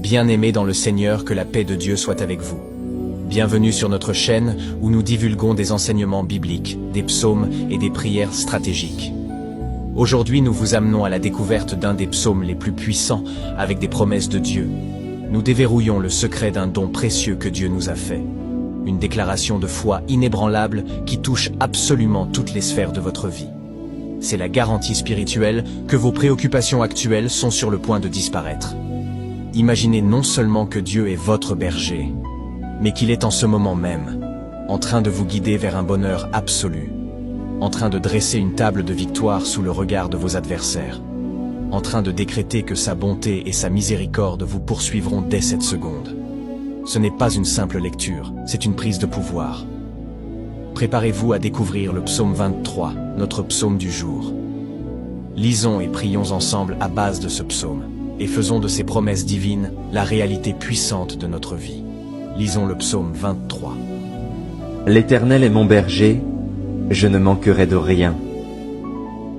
Bien-aimés dans le Seigneur, que la paix de Dieu soit avec vous. Bienvenue sur notre chaîne où nous divulguons des enseignements bibliques, des psaumes et des prières stratégiques. Aujourd'hui, nous vous amenons à la découverte d'un des psaumes les plus puissants avec des promesses de Dieu. Nous déverrouillons le secret d'un don précieux que Dieu nous a fait. Une déclaration de foi inébranlable qui touche absolument toutes les sphères de votre vie. C'est la garantie spirituelle que vos préoccupations actuelles sont sur le point de disparaître. Imaginez non seulement que Dieu est votre berger, mais qu'il est en ce moment même, en train de vous guider vers un bonheur absolu, en train de dresser une table de victoire sous le regard de vos adversaires, en train de décréter que sa bonté et sa miséricorde vous poursuivront dès cette seconde. Ce n'est pas une simple lecture, c'est une prise de pouvoir. Préparez-vous à découvrir le psaume 23, notre psaume du jour. Lisons et prions ensemble à base de ce psaume, et faisons de ces promesses divines la réalité puissante de notre vie. Lisons le psaume 23. L'Éternel est mon berger, je ne manquerai de rien.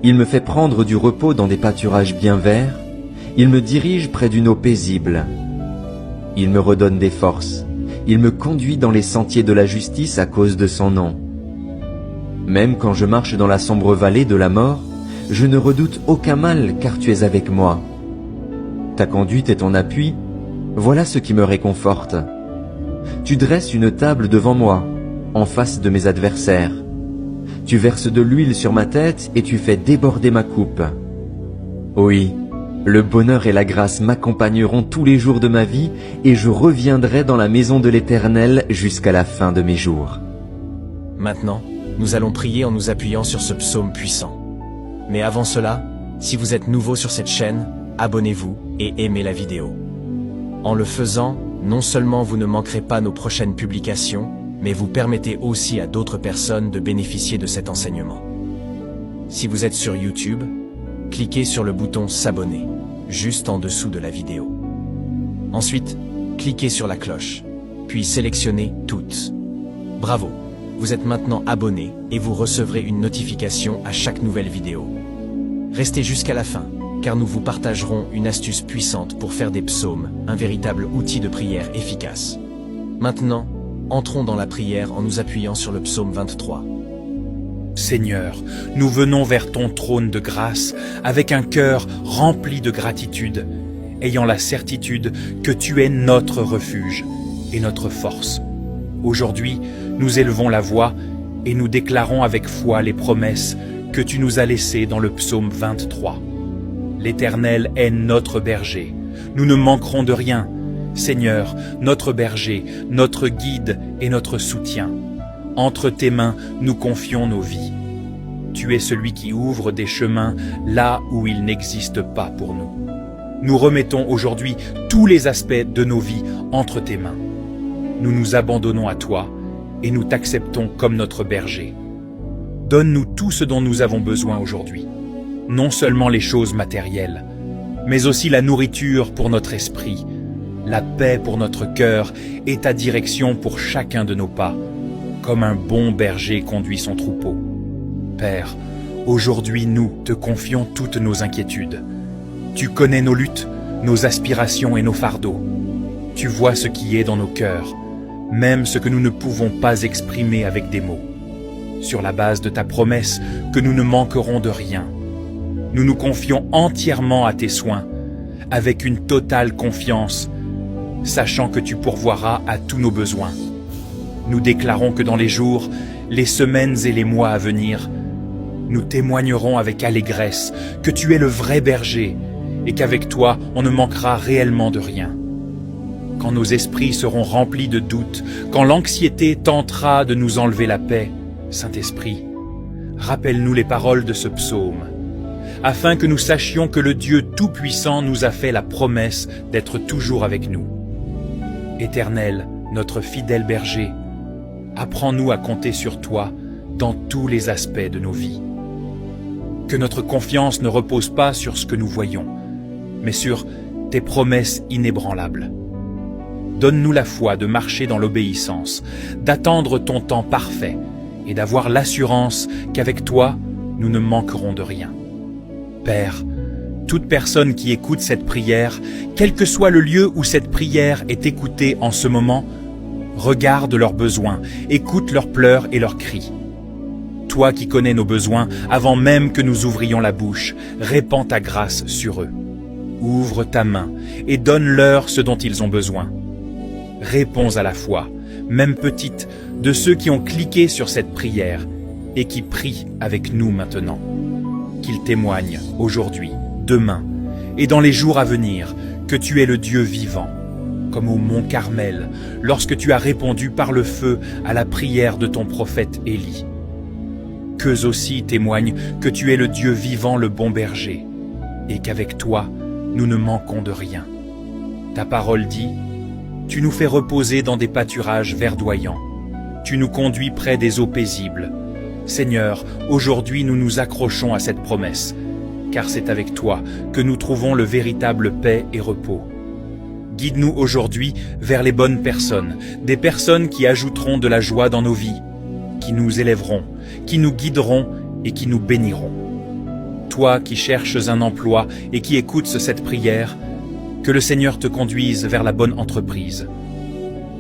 Il me fait prendre du repos dans des pâturages bien verts, il me dirige près d'une eau paisible. Il me redonne des forces, il me conduit dans les sentiers de la justice à cause de son nom. Même quand je marche dans la sombre vallée de la mort, je ne redoute aucun mal car tu es avec moi. Ta conduite et ton appui, voilà ce qui me réconforte. Tu dresses une table devant moi, en face de mes adversaires. Tu verses de l'huile sur ma tête et tu fais déborder ma coupe. Oui, le bonheur et la grâce m'accompagneront tous les jours de ma vie et je reviendrai dans la maison de l'Éternel jusqu'à la fin de mes jours. Maintenant, nous allons prier en nous appuyant sur ce psaume puissant. Mais avant cela, si vous êtes nouveau sur cette chaîne, abonnez-vous et aimez la vidéo. En le faisant, non seulement vous ne manquerez pas nos prochaines publications, mais vous permettez aussi à d'autres personnes de bénéficier de cet enseignement. Si vous êtes sur YouTube, cliquez sur le bouton s'abonner, juste en dessous de la vidéo. Ensuite, cliquez sur la cloche, puis sélectionnez toutes. Bravo, vous êtes maintenant abonné et vous recevrez une notification à chaque nouvelle vidéo. Restez jusqu'à la fin, car nous vous partagerons une astuce puissante pour faire des psaumes, un véritable outil de prière efficace. Maintenant, entrons dans la prière en nous appuyant sur le psaume 23. Seigneur, nous venons vers ton trône de grâce avec un cœur rempli de gratitude, ayant la certitude que tu es notre refuge et notre force. Aujourd'hui, nous élevons la voix et nous déclarons avec foi les promesses que tu nous as laissées dans le psaume 23. L'Éternel est notre berger, nous ne manquerons de rien. Seigneur, notre berger, notre guide et notre soutien. Entre tes mains, nous confions nos vies. Tu es celui qui ouvre des chemins là où il n'existe pas pour nous. Nous remettons aujourd'hui tous les aspects de nos vies entre tes mains. Nous nous abandonnons à toi et nous t'acceptons comme notre berger. Donne-nous tout ce dont nous avons besoin aujourd'hui. Non seulement les choses matérielles, mais aussi la nourriture pour notre esprit, la paix pour notre cœur et ta direction pour chacun de nos pas, comme un bon berger conduit son troupeau. Père, aujourd'hui nous te confions toutes nos inquiétudes. Tu connais nos luttes, nos aspirations et nos fardeaux. Tu vois ce qui est dans nos cœurs, même ce que nous ne pouvons pas exprimer avec des mots. Sur la base de ta promesse que nous ne manquerons de rien, nous nous confions entièrement à tes soins, avec une totale confiance, sachant que tu pourvoiras à tous nos besoins. Nous déclarons que dans les jours, les semaines et les mois à venir, nous témoignerons avec allégresse que tu es le vrai berger et qu'avec toi, on ne manquera réellement de rien. Quand nos esprits seront remplis de doutes, quand l'anxiété tentera de nous enlever la paix, Saint-Esprit, rappelle-nous les paroles de ce psaume, afin que nous sachions que le Dieu Tout-Puissant nous a fait la promesse d'être toujours avec nous. Éternel, notre fidèle berger, apprends-nous à compter sur toi dans tous les aspects de nos vies. Que notre confiance ne repose pas sur ce que nous voyons, mais sur tes promesses inébranlables. Donne-nous la foi de marcher dans l'obéissance, d'attendre ton temps parfait et d'avoir l'assurance qu'avec toi, nous ne manquerons de rien. Père, Toute personne qui écoute cette prière, quel que soit le lieu où cette prière est écoutée en ce moment, regarde leurs besoins, écoute leurs pleurs et leurs cris. Toi qui connais nos besoins avant même que nous ouvrions la bouche, répands ta grâce sur eux. Ouvre ta main et donne-leur ce dont ils ont besoin. Réponds à la foi, même petite, de ceux qui ont cliqué sur cette prière et qui prient avec nous maintenant. Qu'ils témoignent aujourd'hui, demain et dans les jours à venir que tu es le Dieu vivant, comme au mont Carmel, lorsque tu as répondu par le feu à la prière de ton prophète Élie. Qu'eux aussi témoignent que tu es le Dieu vivant, le bon berger, et qu'avec toi, nous ne manquons de rien. Ta parole dit, tu nous fais reposer dans des pâturages verdoyants, tu nous conduis près des eaux paisibles. Seigneur, aujourd'hui nous nous accrochons à cette promesse, car c'est avec toi que nous trouvons le véritable paix et repos. Guide-nous aujourd'hui vers les bonnes personnes, des personnes qui ajouteront de la joie dans nos vies, qui nous élèveront, qui nous guideront et qui nous béniront. Toi qui cherches un emploi et qui écoutes cette prière, que le Seigneur te conduise vers la bonne entreprise,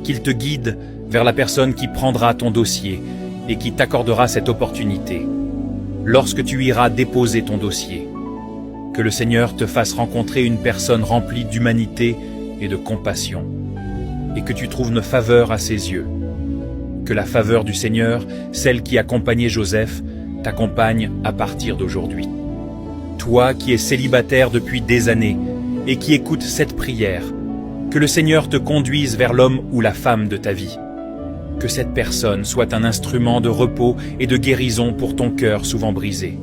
qu'il te guide vers la personne qui prendra ton dossier et qui t'accordera cette opportunité. Lorsque tu iras déposer ton dossier, que le Seigneur te fasse rencontrer une personne remplie d'humanité et de compassion, et que tu trouves une faveur à ses yeux. Que la faveur du Seigneur, celle qui accompagnait Joseph, t'accompagne à partir d'aujourd'hui. Toi qui es célibataire depuis des années et qui écoutes cette prière, que le Seigneur te conduise vers l'homme ou la femme de ta vie. Que cette personne soit un instrument de repos et de guérison pour ton cœur souvent brisé.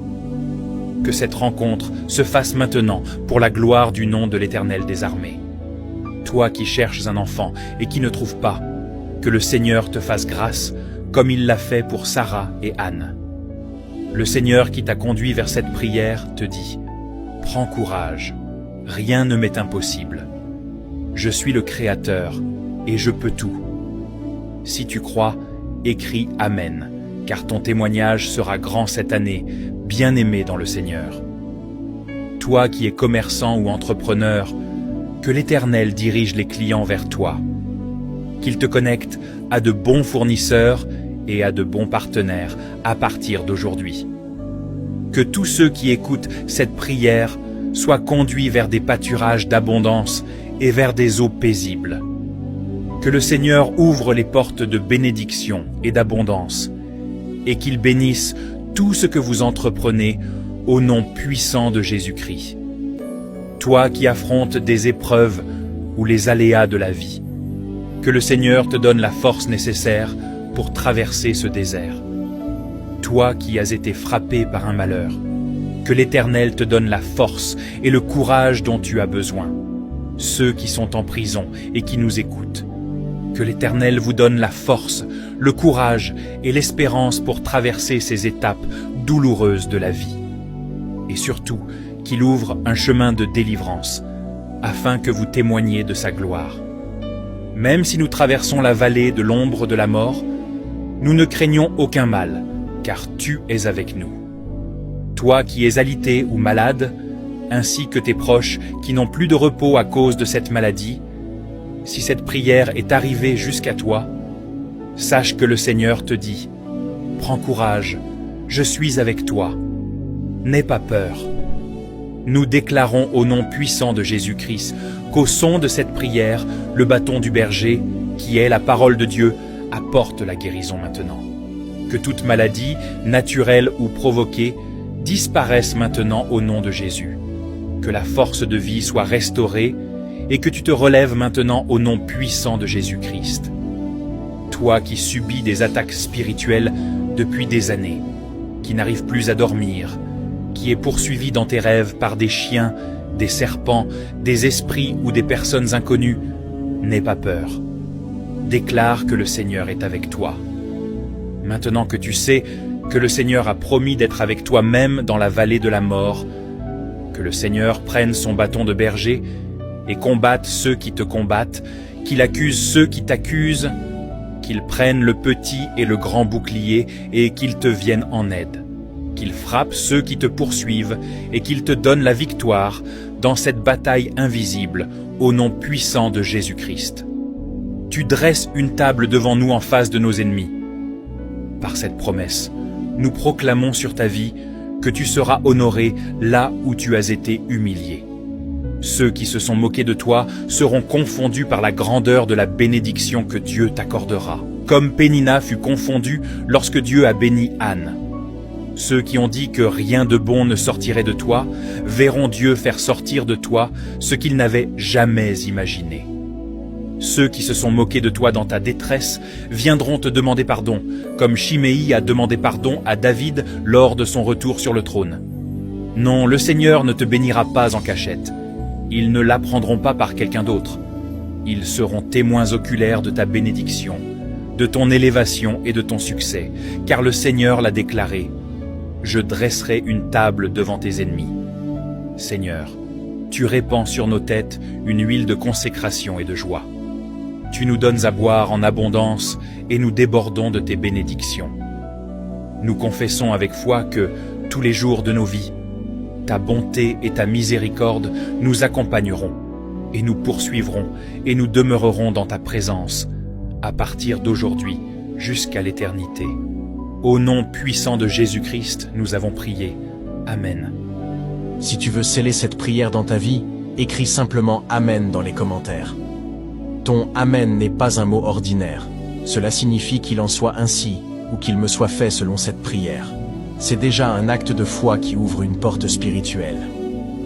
Que cette rencontre se fasse maintenant pour la gloire du nom de l'Éternel des armées. Toi qui cherches un enfant et qui ne trouves pas, que le Seigneur te fasse grâce, comme il l'a fait pour Sarah et Anne. Le Seigneur qui t'a conduit vers cette prière te dit « Prends courage, rien ne m'est impossible. Je suis le Créateur et je peux tout. Si tu crois, écris Amen, car ton témoignage sera grand cette année, bien-aimé dans le Seigneur. Toi qui es commerçant ou entrepreneur, que l'Éternel dirige les clients vers toi, qu'il te connecte à de bons fournisseurs et à de bons partenaires à partir d'aujourd'hui. Que tous ceux qui écoutent cette prière soient conduits vers des pâturages d'abondance et vers des eaux paisibles. Que le Seigneur ouvre les portes de bénédiction et d'abondance, et qu'il bénisse tout ce que vous entreprenez au nom puissant de Jésus-Christ. Toi qui affrontes des épreuves ou les aléas de la vie, que le Seigneur te donne la force nécessaire pour traverser ce désert. Toi qui as été frappé par un malheur, que l'Éternel te donne la force et le courage dont tu as besoin. Ceux qui sont en prison et qui nous écoutent, que l'Éternel vous donne la force, le courage et l'espérance pour traverser ces étapes douloureuses de la vie. Et surtout, qu'il ouvre un chemin de délivrance, afin que vous témoigniez de sa gloire. Même si nous traversons la vallée de l'ombre de la mort, nous ne craignons aucun mal, car tu es avec nous. Toi qui es alité ou malade, ainsi que tes proches qui n'ont plus de repos à cause de cette maladie, si cette prière est arrivée jusqu'à toi, sache que le Seigneur te dit « Prends courage, je suis avec toi, n'aie pas peur ». Nous déclarons au nom puissant de Jésus-Christ qu'au son de cette prière, le bâton du berger, qui est la parole de Dieu, apporte la guérison maintenant. Que toute maladie, naturelle ou provoquée, disparaisse maintenant au nom de Jésus. Que la force de vie soit restaurée et que tu te relèves maintenant au nom puissant de Jésus-Christ. Toi qui subis des attaques spirituelles depuis des années, qui n'arrives plus à dormir, qui est poursuivi dans tes rêves par des chiens, des serpents, des esprits ou des personnes inconnues, n'aie pas peur. Déclare que le Seigneur est avec toi. Maintenant que tu sais que le Seigneur a promis d'être avec toi même dans la vallée de la mort, que le Seigneur prenne son bâton de berger et combatte ceux qui te combattent, qu'il accuse ceux qui t'accusent, qu'il prenne le petit et le grand bouclier et qu'il te vienne en aide, qu'il frappe ceux qui te poursuivent et qu'il te donne la victoire dans cette bataille invisible au nom puissant de Jésus-Christ. Tu dresses une table devant nous en face de nos ennemis. Par cette promesse, nous proclamons sur ta vie que tu seras honoré là où tu as été humilié. Ceux qui se sont moqués de toi seront confondus par la grandeur de la bénédiction que Dieu t'accordera, comme Pénina fut confondue lorsque Dieu a béni Anne. Ceux qui ont dit que rien de bon ne sortirait de toi verront Dieu faire sortir de toi ce qu'ils n'avaient jamais imaginé. Ceux qui se sont moqués de toi dans ta détresse viendront te demander pardon, comme Chiméi a demandé pardon à David lors de son retour sur le trône. Non, le Seigneur ne te bénira pas en cachette. Ils ne l'apprendront pas par quelqu'un d'autre. Ils seront témoins oculaires de ta bénédiction, de ton élévation et de ton succès, car le Seigneur l'a déclaré. Je dresserai une table devant tes ennemis. Seigneur, tu répands sur nos têtes une huile de consécration et de joie. Tu nous donnes à boire en abondance et nous débordons de tes bénédictions. Nous confessons avec foi que, tous les jours de nos vies, ta bonté et ta miséricorde nous accompagneront, et nous poursuivrons et nous demeurerons dans ta présence, à partir d'aujourd'hui jusqu'à l'éternité. Au nom puissant de Jésus-Christ, nous avons prié. Amen. Si tu veux sceller cette prière dans ta vie, écris simplement Amen dans les commentaires. Ton Amen n'est pas un mot ordinaire. Cela signifie qu'il en soit ainsi, ou qu'il me soit fait selon cette prière. C'est déjà un acte de foi qui ouvre une porte spirituelle.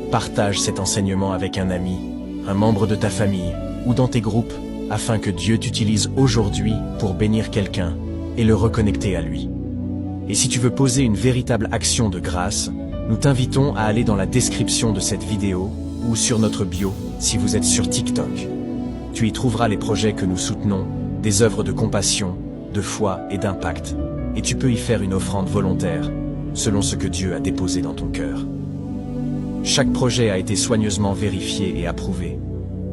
Partage cet enseignement avec un ami, un membre de ta famille, ou dans tes groupes, afin que Dieu t'utilise aujourd'hui pour bénir quelqu'un et le reconnecter à lui. Et si tu veux poser une véritable action de grâce, nous t'invitons à aller dans la description de cette vidéo ou sur notre bio si vous êtes sur TikTok. Tu y trouveras les projets que nous soutenons, des œuvres de compassion, de foi et d'impact, et tu peux y faire une offrande volontaire, selon ce que Dieu a déposé dans ton cœur. Chaque projet a été soigneusement vérifié et approuvé,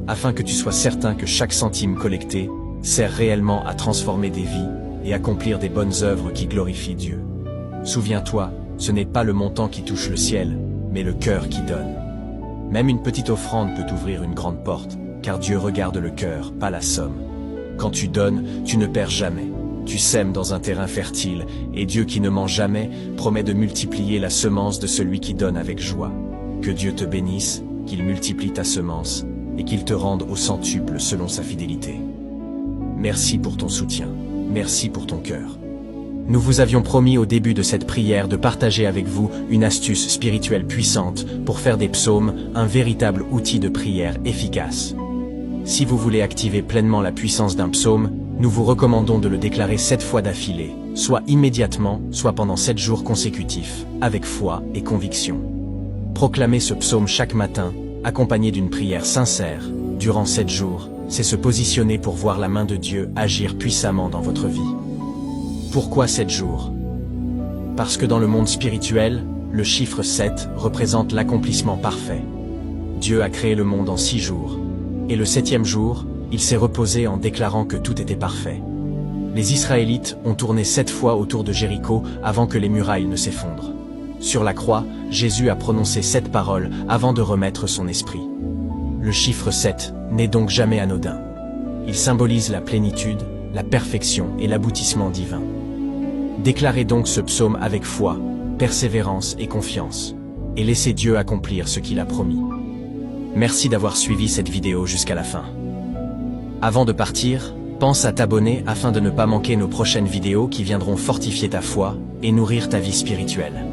afin que tu sois certain que chaque centime collecté sert réellement à transformer des vies et accomplir des bonnes œuvres qui glorifient Dieu. Souviens-toi, ce n'est pas le montant qui touche le ciel, mais le cœur qui donne. Même une petite offrande peut ouvrir une grande porte, car Dieu regarde le cœur, pas la somme. Quand tu donnes, tu ne perds jamais. Tu sèmes dans un terrain fertile, et Dieu qui ne ment jamais promet de multiplier la semence de celui qui donne avec joie. Que Dieu te bénisse, qu'il multiplie ta semence, et qu'il te rende au centuple selon sa fidélité. Merci pour ton soutien. Merci pour ton cœur. Nous vous avions promis au début de cette prière de partager avec vous une astuce spirituelle puissante pour faire des psaumes un véritable outil de prière efficace. Si vous voulez activer pleinement la puissance d'un psaume, nous vous recommandons de le déclarer 7 fois d'affilée, soit immédiatement, soit pendant 7 jours consécutifs, avec foi et conviction. Proclamer ce psaume chaque matin, accompagné d'une prière sincère, durant 7 jours, c'est se positionner pour voir la main de Dieu agir puissamment dans votre vie. Pourquoi 7 jours? Parce que dans le monde spirituel, le chiffre 7 représente l'accomplissement parfait. Dieu a créé le monde en 6 jours. Et le 7e jour, il s'est reposé en déclarant que tout était parfait. Les Israélites ont tourné 7 fois autour de Jéricho avant que les murailles ne s'effondrent. Sur la croix, Jésus a prononcé 7 paroles avant de remettre son esprit. Le chiffre 7 n'est donc jamais anodin. Il symbolise la plénitude, la perfection et l'aboutissement divin. Déclarez donc ce psaume avec foi, persévérance et confiance, et laissez Dieu accomplir ce qu'il a promis. Merci d'avoir suivi cette vidéo jusqu'à la fin. Avant de partir, pense à t'abonner afin de ne pas manquer nos prochaines vidéos qui viendront fortifier ta foi et nourrir ta vie spirituelle.